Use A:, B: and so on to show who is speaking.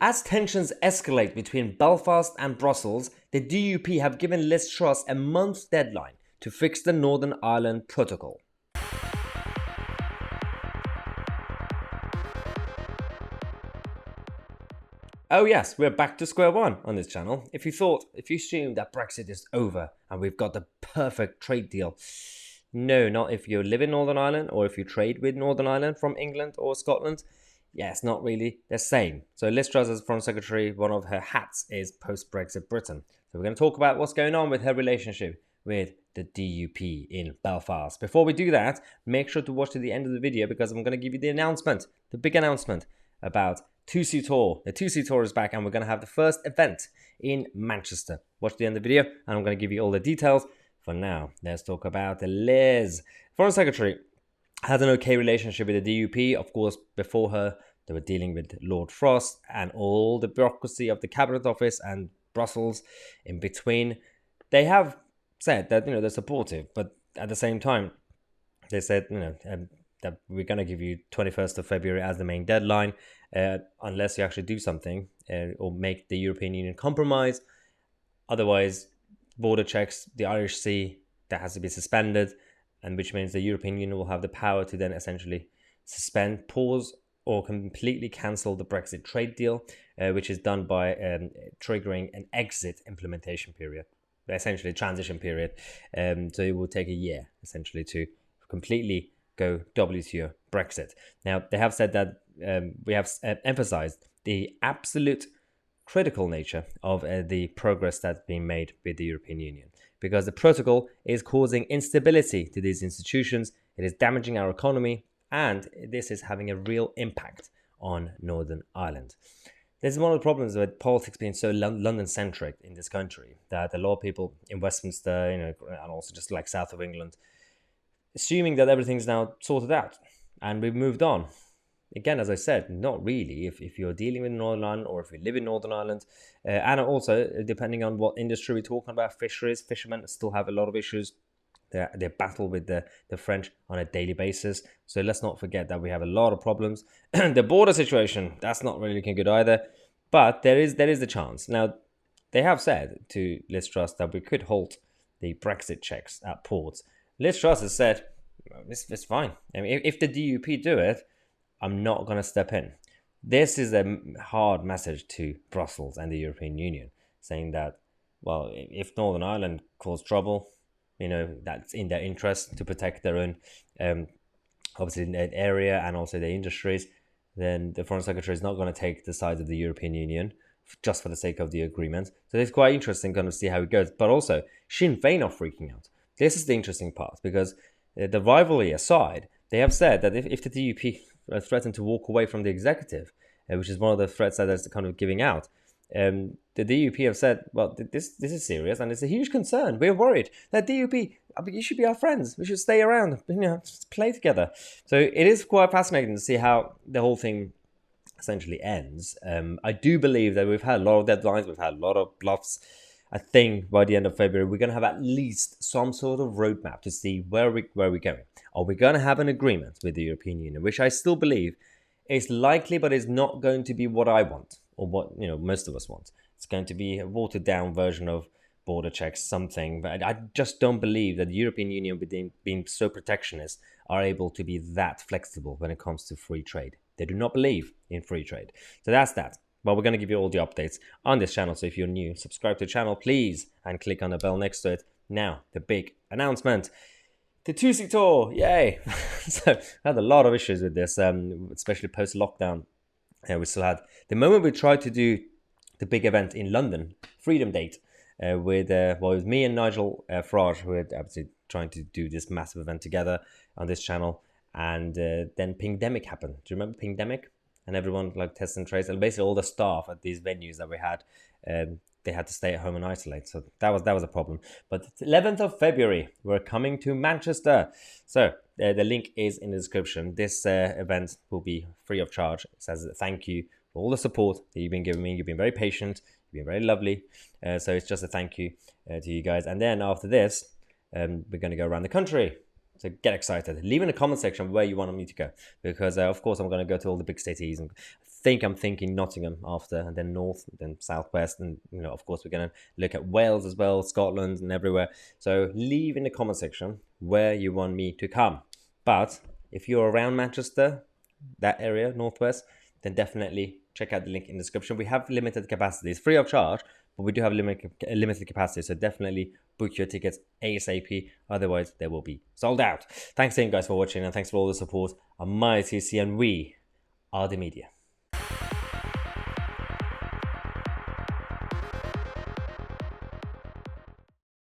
A: As tensions escalate between Belfast and Brussels, the DUP have given Liz Truss a month's deadline to fix the Northern Ireland Protocol. Oh yes, we're back to square one on this channel. If you assume that Brexit is over and we've got the perfect trade deal, no, not if you live in Northern Ireland or if you trade with Northern Ireland from England or Scotland. Yeah, it's not really the same. So Liz Truss as Foreign Secretary, one of her hats is post-Brexit Britain. So we're going to talk about what's going on with her relationship with the DUP in Belfast. Before we do that, make sure to watch to the end of the video because I'm going to give you the announcement, the big announcement about Tousi tour. The Tousi tour is back and we're going to have the first event in Manchester. Watch the end of the video and I'm going to give you all the details. For now, let's talk about Liz. Foreign Secretary has an okay relationship with the DUP. Of course, before her, they were dealing with Lord Truss and all the bureaucracy of the Cabinet Office and Brussels in between. They have said that, they're supportive, but at the same time, they said, that we're going to give you 21st of February as the main deadline, unless you actually do something or make the European Union compromise. Otherwise, border checks, the Irish Sea, that has to be suspended, and which means the European Union will have the power to then essentially suspend, pause, or completely cancel the Brexit trade deal, which is done by triggering an exit implementation period, essentially transition period. So it will take a year, essentially, to completely go WTO Brexit. Now, they have said that we have emphasized the absolute critical nature of the progress that's been made with the European Union, because the protocol is causing instability to these institutions, it is damaging our economy, and this is having a real impact on Northern Ireland. This is one of the problems with politics being so London-centric in this country, that a lot of people in Westminster, and also just like south of England, assuming that everything's now sorted out and we've moved on. Again, as I said, not really. If you're dealing with Northern Ireland or if you live in Northern Ireland, and also depending on what industry we're talking about, fishermen still have a lot of issues. They battle with the French on a daily basis. So let's not forget that we have a lot of problems. The border situation, that's not really looking good either. But there is the chance. Now, they have said to Liz Truss that we could halt the Brexit checks at ports. Liz Truss has said, it's fine. I mean, if the DUP do it, I'm not going to step in. This is a hard message to Brussels and the European Union, saying that, well, if Northern Ireland cause trouble, that's in their interest to protect their own, obviously, their area and also their industries, then the Foreign Secretary is not going to take the side of the European Union just for the sake of the agreement. So it's quite interesting kind of see how it goes. But also, Sinn Féin are freaking out. This is the interesting part, because the rivalry aside, they have said that if the DUP threaten to walk away from the executive, which is one of the threats that they're kind of giving out, the DUP have said, well, this is serious and it's a huge concern. We're worried that DUP, you should be our friends. We should stay around, just play together. So it is quite fascinating to see how the whole thing essentially ends. I do believe that we've had a lot of deadlines, we've had a lot of bluffs. I think by the end of February, we're going to have at least some sort of roadmap to see where we're going. Are we going to have an agreement with the European Union, which I still believe is likely, but is not going to be what I want or what most of us want. It's going to be a watered down version of border checks, something. But I just don't believe that the European Union, being so protectionist, are able to be that flexible when it comes to free trade. They do not believe in free trade. So that's that. Well, we're going to give you all the updates on this channel. So if you're new, subscribe to the channel, please, and click on the bell next to it. Now, the big announcement. The Tousi tour, yay! So I had a lot of issues with this, especially post-lockdown. We still had, the moment we tried to do the big event in London, Freedom Date, with it was me and Nigel Farage, who were obviously trying to do this massive event together on this channel. And then Pingdemic happened. Do you remember Pingdemic? And everyone test and trace, and basically all the staff at these venues that we had, they had to stay at home and isolate. So that was a problem. But 11th of February, we're coming to Manchester. So the link is in the description. This event will be free of charge. It says thank you for all the support that you've been giving me. You've been very patient. You've been very lovely. So it's just a thank you to you guys. And then after this, we're going to go around the country. So get excited. Leave in the comment section where you want me to go, because of course I'm going to go to all the big cities, and I think I'm thinking Nottingham after, and then North, and then Southwest, and of course we're going to look at Wales as well, Scotland, and everywhere. So leave in the comment section where you want me to come. But if you're around Manchester, that area, Northwest, then definitely check out the link in the description. We have limited capacity. It's free of charge, but we do have limited capacity. So definitely book your tickets ASAP. Otherwise, they will be sold out. Thanks again, guys, for watching, and thanks for all the support. I'm my Tousi, and we are the media.